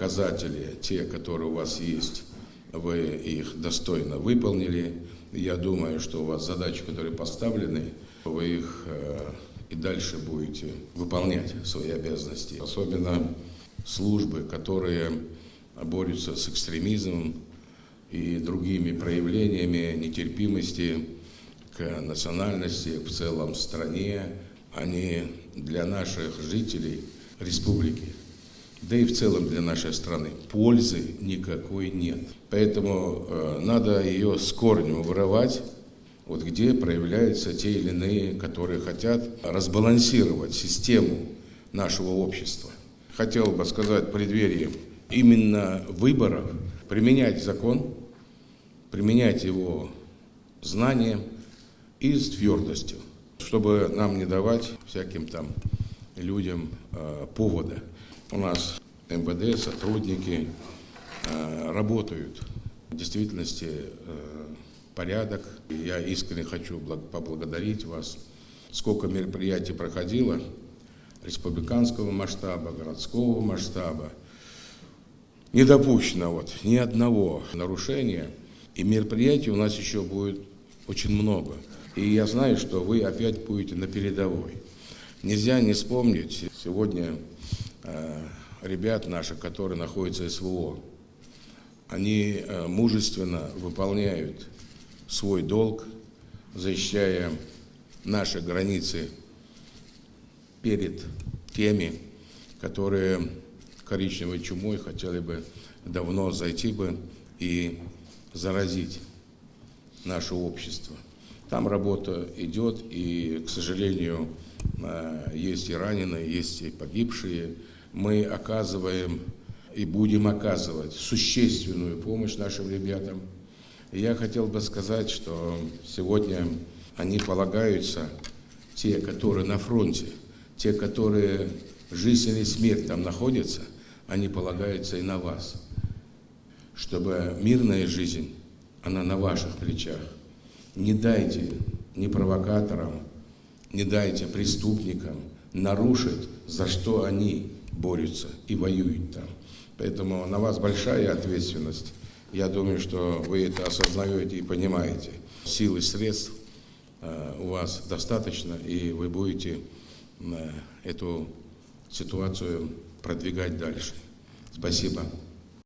показатели, те, которые у вас есть, вы их достойно выполнили. Я думаю, что у вас задачи, которые поставлены, вы их и дальше будете выполнять свои обязанности. Особенно службы, которые борются с экстремизмом и другими проявлениями нетерпимости к национальности в целом стране, они для наших жителей республики, да и в целом для нашей страны, пользы никакой нет. Поэтому надо ее с корнем вырывать, вот где проявляются те или иные, которые хотят разбалансировать систему нашего общества. Хотел бы сказать в преддверии именно выборов применять закон, применять его знанием и с твердостью, чтобы нам не давать всяким там людям повода. У нас МВД, сотрудники работают. В действительности порядок. Я искренне хочу поблагодарить вас. Сколько мероприятий проходило республиканского масштаба, городского масштаба. Не допущено ни одного нарушения. И мероприятий у нас еще будет очень много. И я знаю, что вы опять будете на передовой. Нельзя не вспомнить сегодня ребят наших, которые находятся в СВО. Они мужественно выполняют свой долг, защищая наши границы перед теми, которые коричневой чумой хотели бы давно зайти бы и заразить наше общество. Там работа идет, и, к сожалению, есть и раненые, есть и погибшие. Мы оказываем и будем оказывать существенную помощь нашим ребятам. И я хотел бы сказать, что сегодня они полагаются, те, которые на фронте, те, которые жизнь или смерть там находятся, они полагаются и на вас, чтобы мирная жизнь, она на ваших плечах. Не дайте ни провокаторам, не дайте преступникам нарушить, за что они борются и воюют там. Поэтому на вас большая ответственность. Я думаю, что вы это осознаете и понимаете. Сил и средств у вас достаточно, и вы будете эту ситуацию продвигать дальше. Спасибо.